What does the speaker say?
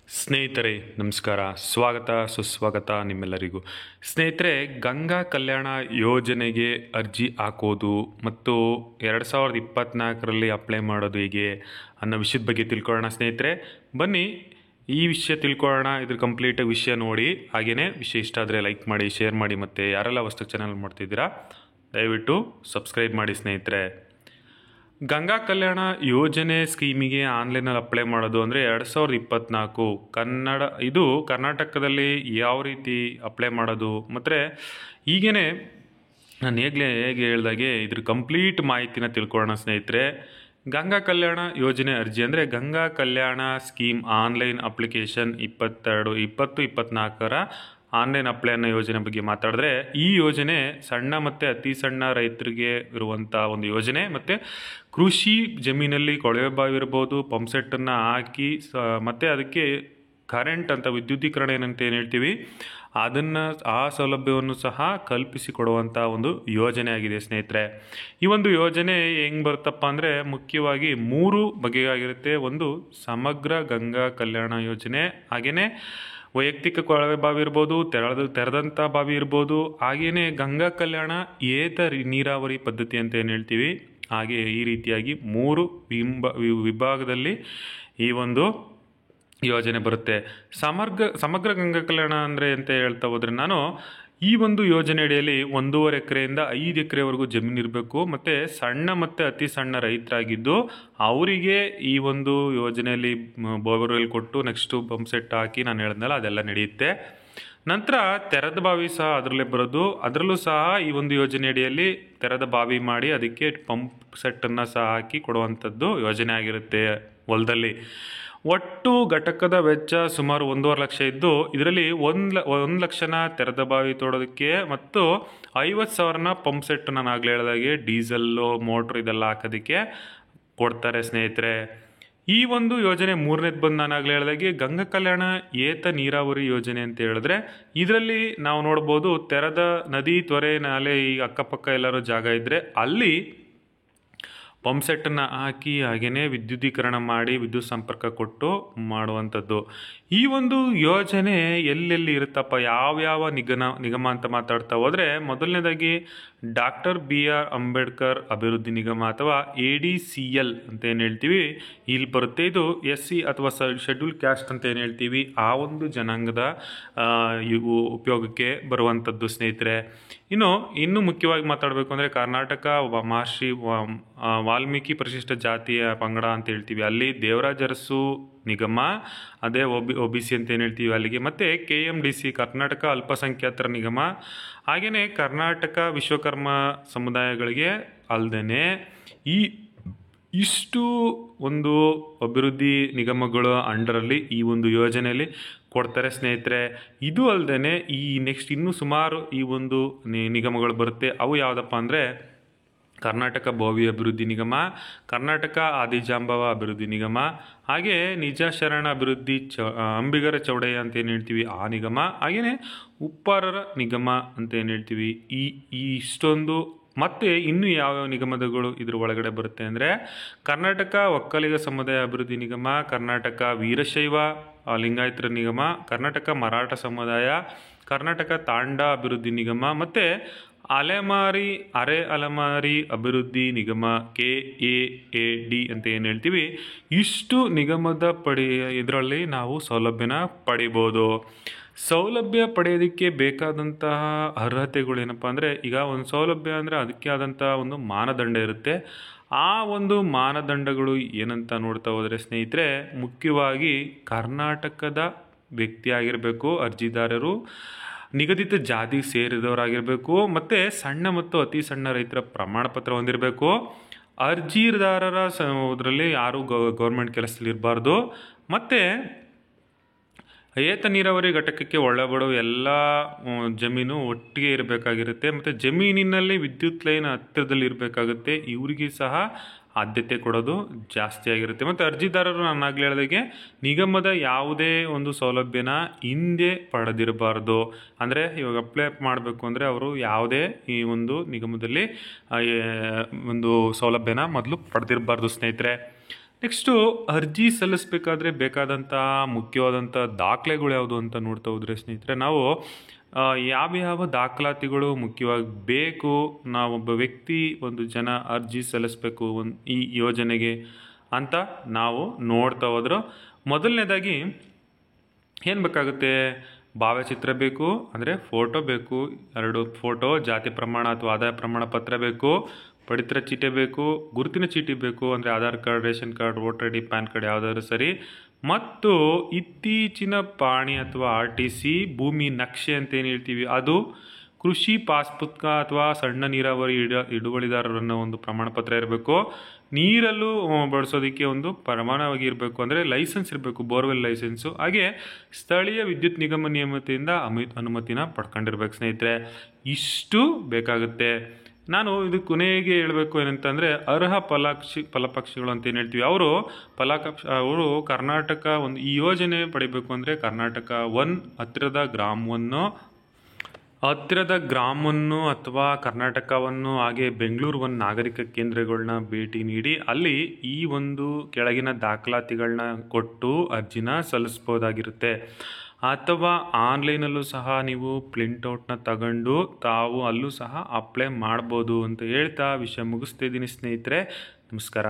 ಸ್ನೇಹಿತರೆ ನಮಸ್ಕಾರ. ಸ್ವಾಗತ ಸುಸ್ವಾಗತ ನಿಮ್ಮೆಲ್ಲರಿಗೂ. ಸ್ನೇಹಿತರೆ, ಗಂಗಾ ಕಲ್ಯಾಣ ಯೋಜನೆಗೆ ಅರ್ಜಿ ಹಾಕೋದು ಮತ್ತು 2024ರಲ್ಲಿ ಅಪ್ಲೈ ಮಾಡೋದು ಹೇಗೆ ಅನ್ನೋ ವಿಷಯದ ಬಗ್ಗೆ ತಿಳ್ಕೊಳ್ಳೋಣ. ಸ್ನೇಹಿತರೆ ಬನ್ನಿ ಈ ವಿಷಯ ತಿಳ್ಕೊಳ್ಳೋಣ. ಇದ್ರ ಕಂಪ್ಲೀಟ್ ವಿಷಯ ನೋಡಿ, ಹಾಗೆಯೇ ವಿಷಯ ಇಷ್ಟ ಆದರೆ ಲೈಕ್ ಮಾಡಿ, ಶೇರ್ ಮಾಡಿ, ಮತ್ತು ಯಾರೆಲ್ಲ ಹೊಸ್ದಾಗಿ ಚಾನಲ್ ಮಾಡ್ತಿದ್ದೀರಾ ದಯವಿಟ್ಟು ಸಬ್ಸ್ಕ್ರೈಬ್ ಮಾಡಿ. ಸ್ನೇಹಿತರೆ, ಗಂಗಾ ಕಲ್ಯಾಣ ಯೋಜನೆ ಸ್ಕೀಮಿಗೆ ಆನ್ಲೈನಲ್ಲಿ ಅಪ್ಲೈ ಮಾಡೋದು ಅಂದರೆ 2024 ಇದು ಕರ್ನಾಟಕದಲ್ಲಿ ಯಾವ ರೀತಿ ಅಪ್ಲೈ ಮಾಡೋದು ಮತ್ತು ಈಗೇ ನಾನು ಹೇಗೆ ಹೇಳ್ದಾಗೆ ಇದ್ರ ಕಂಪ್ಲೀಟ್ ಮಾಹಿತಿನ ತಿಳ್ಕೊಳ್ಳೋಣ. ಸ್ನೇಹಿತರೆ, ಗಂಗಾ ಕಲ್ಯಾಣ ಯೋಜನೆ ಅರ್ಜಿ ಅಂದರೆ Ganga Kalyana scheme online application 2024 online apply ಅನ್ನೋ ಯೋಜನೆ ಬಗ್ಗೆ ಮಾತಾಡಿದ್ರೆ, ಈ ಯೋಜನೆ ಸಣ್ಣ ಮತ್ತು ಅತಿ ಸಣ್ಣ ರೈತರಿಗೆ ಇರುವಂಥ ಒಂದು ಯೋಜನೆ. ಮತ್ತು ಕೃಷಿ ಜಮೀನಲ್ಲಿ ಕೊಳವೆ ಬಾವಿ ಇರ್ಬೋದು, ಪಂಪ್ಸೆಟ್ಟನ್ನು ಹಾಕಿ ಮತ್ತು ಅದಕ್ಕೆ ಕರೆಂಟ್ ಅಂತ ವಿದ್ಯುದೀಕರಣ ಏನಂತ ಏನು ಹೇಳ್ತೀವಿ ಆ ಸೌಲಭ್ಯವನ್ನು ಸಹ ಕಲ್ಪಿಸಿಕೊಡುವಂಥ ಒಂದು ಯೋಜನೆ ಆಗಿದೆ. ಸ್ನೇಹಿತರೆ, ಈ ಒಂದು ಯೋಜನೆ ಹೆಂಗೆ ಬರುತ್ತಪ್ಪ ಅಂದರೆ ಮುಖ್ಯವಾಗಿ 3 ಬಗೆಯಾಗಿರುತ್ತೆ. ಒಂದು ಸಮಗ್ರ ಗಂಗಾ ಕಲ್ಯಾಣ ಯೋಜನೆ, ಹಾಗೆಯೇ ವೈಯಕ್ತಿಕ ಕೊಳವೆ ಬಾವಿ ಇರ್ಬೋದು, ತೆರೆದಂಥ ಬಾವಿ ಇರ್ಬೋದು, ಹಾಗೆಯೇ ಗಂಗಾ ಕಲ್ಯಾಣ ಏತ ನೀರಾವರಿ ಪದ್ಧತಿ ಅಂತ ಏನು ಹೇಳ್ತೀವಿ. ಹಾಗೆ ಈ ರೀತಿಯಾಗಿ 3 ವಿಭಾಗದಲ್ಲಿ ಈ ಒಂದು ಯೋಜನೆ ಬರುತ್ತೆ. ಸಮಗ್ರ ಗಂಗಾ ಕಲ್ಯಾಣ ಅಂದರೆ ಅಂತ ಹೇಳ್ತಾ ಹೋದರೆ, ನಾನು ಈ ಒಂದು ಯೋಜನೆ ಅಡಿಯಲ್ಲಿ 1.5 ಎಕರೆಯಿಂದ 5 ಎಕರೆವರೆಗೂ ಜಮೀನು ಇರಬೇಕು. ಮತ್ತು ಸಣ್ಣ ಮತ್ತು ಅತಿ ಸಣ್ಣ ರೈತರಾಗಿದ್ದು ಅವರಿಗೆ ಈ ಒಂದು ಯೋಜನೆಯಲ್ಲಿ ಬೋರ್ವೆಲ್ ಕೊಟ್ಟು ನೆಕ್ಸ್ಟು ಪಂಪ್ ಸೆಟ್ ಹಾಕಿ ನಾನು ಹೇಳಿದ್ನಲ್ಲ ಅದೆಲ್ಲ ನಡೆಯುತ್ತೆ. ನಂತರ ತೆರೆದ ಬಾವಿ ಸಹ ಅದರಲ್ಲೇ ಬರೋದು. ಅದರಲ್ಲೂ ಸಹ ಈ ಒಂದು ಯೋಜನೆ ಅಡಿಯಲ್ಲಿ ತೆರೆದ ಬಾವಿ ಮಾಡಿ ಅದಕ್ಕೆ ಪಂಪ್ ಸೆಟ್ಟನ್ನು ಸಹ ಹಾಕಿ ಕೊಡುವಂಥದ್ದು ಯೋಜನೆ ಆಗಿರುತ್ತೆ ಹೊಲದಲ್ಲಿ. ಒಟ್ಟು ಘಟಕದ ವೆಚ್ಚ ಸುಮಾರು 1.5 ಲಕ್ಷ ಇದ್ದು, ಇದರಲ್ಲಿ 1 ಲಕ್ಷನ ತೆರೆದ ಬಾವಿ ತೋಡೋದಕ್ಕೆ ಮತ್ತು 50,000ನ ಪಂಪ್ ಸೆಟ್ ನಾನು ಆಗಲೇ ಹೇಳಿದಾಗೆ ಡೀಸೆಲ್ಲು ಮೋಟ್ರ್ ಇದೆಲ್ಲ ಹಾಕೋದಕ್ಕೆ ಕೊಡ್ತಾರೆ. ಸ್ನೇಹಿತರೆ, ಈ ಒಂದು ಯೋಜನೆ 3ನೇದು ಬಂದು ನಾನು ಆಗಲೇ ಹೇಳಿದಾಗೆ ಗಂಗಾ ಕಲ್ಯಾಣ ಏತ ನೀರಾವರಿ ಯೋಜನೆ ಅಂತ ಹೇಳಿದ್ರೆ, ಇದರಲ್ಲಿ ನಾವು ನೋಡ್ಬೋದು ತೆರೆದ ನದಿ, ತೊರೆ, ನಾಲೆ ಈ ಅಕ್ಕಪಕ್ಕ ಎಲ್ಲರೂ ಜಾಗ ಇದ್ದರೆ ಅಲ್ಲಿ ಪಂಪ್ ಸೆಟ್ಟನ್ನು ಹಾಕಿ ಹಾಗೆಯೇ ವಿದ್ಯುದೀಕರಣ ಮಾಡಿ ವಿದ್ಯುತ್ ಸಂಪರ್ಕ ಕೊಟ್ಟು ಮಾಡುವಂಥದ್ದು. ಈ ಒಂದು ಯೋಜನೆ ಎಲ್ಲೆಲ್ಲಿ ಇರುತ್ತಪ್ಪ, ಯಾವ್ಯಾವ ನಿಗಮ ಅಂತ ಮಾತಾಡ್ತಾ ಹೋದರೆ, ಮೊದಲನೇದಾಗಿ ಡಾಕ್ಟರ್ BR ಅಂಬೇಡ್ಕರ್ ಅಭಿವೃದ್ಧಿ ನಿಗಮ ಅಥವಾ ADCL ಅಂತ ಏನು ಹೇಳ್ತೀವಿ ಇಲ್ಲಿ ಬರುತ್ತೆ. ಇದು SC ಅಥವಾ ಶೆಡ್ಯೂಲ್ ಕ್ಯಾಸ್ಟ್ ಅಂತ ಏನು ಹೇಳ್ತೀವಿ ಆ ಒಂದು ಜನಾಂಗದ ಉಪಯೋಗಕ್ಕೆ ಬರುವಂಥದ್ದು. ಸ್ನೇಹಿತರೆ, ಇನ್ನು ಮುಖ್ಯವಾಗಿ ಮಾತಾಡಬೇಕು ಅಂದರೆ ಕರ್ನಾಟಕ ಮಹರ್ಷಿ ವಾಲ್ಮೀಕಿ ಪರಿಶಿಷ್ಟ ಜಾತಿಯ ಪಂಗಡ ಅಂತ ಹೇಳ್ತೀವಿ ಅಲ್ಲಿ ದೇವರಾಜ ಅರಸು ನಿಗಮ, ಅದೇ OBC ಅಂತ ಏನು ಹೇಳ್ತೀವಿ ಅಲ್ಲಿಗೆ. ಮತ್ತು KMDC ಕರ್ನಾಟಕ ಅಲ್ಪಸಂಖ್ಯಾತರ ನಿಗಮ, ಹಾಗೆಯೇ ಕರ್ನಾಟಕ ವಿಶ್ವಕರ್ಮ ಸಮುದಾಯಗಳಿಗೆ ಅಲ್ಲದೆ ಇಷ್ಟು ಒಂದು ಅಭಿವೃದ್ಧಿ ನಿಗಮಗಳ ಅಂಡರಲ್ಲಿ ಈ ಒಂದು ಯೋಜನೆಯಲ್ಲಿ ಕೊಡ್ತಾರೆ. ಸ್ನೇಹಿತರೆ, ಇದು ಅಲ್ಲದೆ ನೆಕ್ಸ್ಟ್ ಇನ್ನೂ ಸುಮಾರು ಈ ಒಂದು ನಿಗಮಗಳು ಬರುತ್ತೆ. ಅವು ಯಾವುದಪ್ಪ ಅಂದರೆ ಕರ್ನಾಟಕ ಭೋವಿ ಅಭಿವೃದ್ಧಿ ನಿಗಮ, ಕರ್ನಾಟಕ ಆದಿಜಾಂಬವ ಅಭಿವೃದ್ಧಿ ನಿಗಮ, ಹಾಗೆ ನಿಜಶರಣ ಅಭಿವೃದ್ಧಿ ಅಂಬಿಗರ ಚೌಡಯ್ಯ ಅಂತ ಏನು ಹೇಳ್ತೀವಿ ಆ ನಿಗಮ, ಹಾಗೆಯೇ ಉಪ್ಪಾರರ ನಿಗಮ ಅಂತ ಏನು ಹೇಳ್ತೀವಿ ಇಷ್ಟೊಂದು. ಮತ್ತು ಇನ್ನು ಯಾವ್ಯಾವ ನಿಗಮಗಳು ಇದ್ರ ಒಳಗಡೆ ಬರುತ್ತೆ ಅಂದರೆ ಕರ್ನಾಟಕ ಒಕ್ಕಲಿಗ ಸಮುದಾಯ ಅಭಿವೃದ್ಧಿ ನಿಗಮ, ಕರ್ನಾಟಕ ವೀರಶೈವ ಲಿಂಗಾಯತರ ನಿಗಮ, ಕರ್ನಾಟಕ ಮರಾಠ ಸಮುದಾಯ, ಕರ್ನಾಟಕ ತಾಂಡ ಅಭಿವೃದ್ಧಿ ನಿಗಮ, ಮತ್ತು ಅರೆ ಅಲೆಮಾರಿ ಅಭಿವೃದ್ಧಿ ನಿಗಮ KAAD ಅಂತ ಏನು ಹೇಳ್ತೀವಿ. ಇಷ್ಟು ನಿಗಮದ ಇದರಲ್ಲಿ ನಾವು ಸೌಲಭ್ಯನ ಪಡಿಬೋದು. ಸೌಲಭ್ಯ ಪಡೆಯೋದಕ್ಕೆ ಬೇಕಾದಂತಹ ಅರ್ಹತೆಗಳು ಏನಪ್ಪ ಅಂದರೆ, ಈಗ ಒಂದು ಸೌಲಭ್ಯ ಅಂದರೆ ಅದಕ್ಕೆ ಆದಂಥ ಒಂದು ಮಾನದಂಡ ಇರುತ್ತೆ. ಆ ಒಂದು ಮಾನದಂಡಗಳು ಏನಂತ ನೋಡ್ತಾ ಹೋದರೆ ಸ್ನೇಹಿತರೆ, ಮುಖ್ಯವಾಗಿ ಕರ್ನಾಟಕದ ವ್ಯಕ್ತಿ ಆಗಿರಬೇಕು, ಅರ್ಜಿದಾರರು ನಿಗದಿತ ಜಾತಿಗೆ ಸೇರಿದವರಾಗಿರಬೇಕು, ಮತ್ತು ಸಣ್ಣ ಮತ್ತು ಅತಿ ಸಣ್ಣ ರೈತರ ಪ್ರಮಾಣ ಪತ್ರ ಹೊಂದಿರಬೇಕು. ಅರ್ಜಿದಾರರ ಇದರಲ್ಲಿ ಯಾರೂ ಗೌರ್ಮೆಂಟ್ ಕೆಲಸದಲ್ಲಿ ಇರಬಾರ್ದು. ಮತ್ತು ಏತ ನೀರಾವರಿ ಘಟಕಕ್ಕೆ ಒಳಪಡುವ ಎಲ್ಲ ಜಮೀನು ಒಟ್ಟಿಗೆ ಇರಬೇಕಾಗಿರುತ್ತೆ. ಮತ್ತು ಜಮೀನಿನಲ್ಲಿ ವಿದ್ಯುತ್ ಲೈನ್ ಹತ್ತಿರದಲ್ಲಿ ಇರಬೇಕಾಗುತ್ತೆ. ಇವರಿಗೆ ಸಹ ಆದ್ಯತೆ ಕೊಡೋದು ಜಾಸ್ತಿ ಆಗಿರುತ್ತೆ. ಮತ್ತು ಅರ್ಜಿದಾರರು ನಾನು ಆಗಲೇ ಹೇಳಿದಾಗೆ ನಿಗಮದ ಯಾವುದೇ ಒಂದು ಸೌಲಭ್ಯನ ಹಿಂದೆ ಪಡೆದಿರಬಾರ್ದು. ಅಂದರೆ ಇವಾಗ ಅಪ್ಲೈ ಮಾಡಬೇಕು ಅಂದರೆ ಅವರು ಯಾವುದೇ ಈ ಒಂದು ನಿಗಮದಲ್ಲಿ ಒಂದು ಸೌಲಭ್ಯನ ಮೊದಲು ಪಡೆದಿರಬಾರ್ದು. ಸ್ನೇಹಿತರೆ, ನೆಕ್ಸ್ಟು ಅರ್ಜಿ ಸಲ್ಲಿಸಬೇಕಾದ್ರೆ ಬೇಕಾದಂಥ ಮುಖ್ಯವಾದಂಥ ದಾಖಲೆಗಳು ಯಾವುದು ಅಂತ ನೋಡ್ತಾ ಹೋದರೆ ಸ್ನೇಹಿತರೆ, ನಾವು ಯಾವ್ಯಾವ ದಾಖಲಾತಿಗಳು ಮುಖ್ಯವಾಗಿ ಬೇಕು, ನಾವೊಬ್ಬ ವ್ಯಕ್ತಿ ಒಂದು ಜನ ಅರ್ಜಿ ಸಲ್ಲಿಸಬೇಕು ಈ ಯೋಜನೆಗೆ ಅಂತ ನಾವು ನೋಡ್ತಾ ಹೋದ್ರೆ, ಮೊದಲನೇದಾಗಿ ಏನು ಬೇಕಾಗುತ್ತೆ, ಭಾವಚಿತ್ರ ಬೇಕು, ಅಂದರೆ ಫೋಟೋ ಬೇಕು, 2 ಫೋಟೋ, ಜಾತಿ ಪ್ರಮಾಣ ಅಥವಾ ಆದಾಯ ಪ್ರಮಾಣ ಪತ್ರ ಬೇಕು, ಪಡಿತರ ಚೀಟಿ ಬೇಕು, ಗುರುತಿನ ಚೀಟಿ ಬೇಕು, ಅಂದರೆ Aadhaar card, ration card, voter I D, PAN card ಯಾವುದಾದ್ರು ಸರಿ, ಮತ್ತು ಇತ್ತೀಚಿನ ಪಾಣಿ ಅಥವಾ RTC ಭೂಮಿ ನಕ್ಷೆ ಅಂತ ಏನು ಹೇಳ್ತೀವಿ ಅದು, ಕೃಷಿ ಪಾಸ್ಪುಸ್ತಕ ಅಥವಾ ಸಣ್ಣ ನೀರಾವರಿ ಹಿಡುವಳಿದಾರರನ್ನ ಒಂದು ಪ್ರಮಾಣ ಪತ್ರ ಇರಬೇಕು, ನೀರಲ್ಲೂ ಬಳಸೋದಕ್ಕೆ ಒಂದು ಪ್ರಮಾಣವಾಗಿ ಇರಬೇಕು, ಅಂದರೆ ಲೈಸೆನ್ಸ್ ಇರಬೇಕು, ಬೋರ್ವೆಲ್ ಲೈಸೆನ್ಸು, ಹಾಗೆ ಸ್ಥಳೀಯ ವಿದ್ಯುತ್ ನಿಗಮ ನಿಯಮತೆಯಿಂದ ಅನುಮತಿನ ಪಡ್ಕೊಂಡಿರ್ಬೇಕು ಸ್ನೇಹಿತರೆ. ಇಷ್ಟು ಬೇಕಾಗುತ್ತೆ. ನಾನು ಇದು ಕೊನೆಗೆ ಹೇಳಬೇಕು ಏನಂತಂದರೆ, ಅರ್ಹ ಫಲಪಕ್ಷಿಗಳು ಅಂತ ಏನು ಹೇಳ್ತೀವಿ, ಅವರು ಕರ್ನಾಟಕ ಒಂದು ಈ ಯೋಜನೆ ಪಡಿಬೇಕು ಅಂದರೆ ಕರ್ನಾಟಕ 1 ಹತ್ತಿರದ ಗ್ರಾಮವನ್ನು ಅಥವಾ ಕರ್ನಾಟಕವನ್ನು, ಹಾಗೆ ಬೆಂಗಳೂರು 1 ನಾಗರಿಕ ಕೇಂದ್ರಗಳನ್ನ ಭೇಟಿ ನೀಡಿ ಅಲ್ಲಿ ಈ ಒಂದು ಕೆಳಗಿನ ದಾಖಲಾತಿಗಳನ್ನ ಕೊಟ್ಟು ಅರ್ಜಿನ ಸಲ್ಲಿಸ್ಬೋದಾಗಿರುತ್ತೆ. ಅಥವಾ ಆನ್ಲೈನಲ್ಲೂ ಸಹ ನೀವು ಪ್ರಿಂಟೌಟ್ನ ತಗೊಂಡು ತಾವು ಅಲ್ಲೂ ಸಹ ಅಪ್ಲೈ ಮಾಡ್ಬೋದು ಅಂತ ಹೇಳ್ತಾ ವಿಷಯ ಮುಗಿಸ್ತಾ ಇದ್ದೀನಿ ಸ್ನೇಹಿತರೆ. ನಮಸ್ಕಾರ.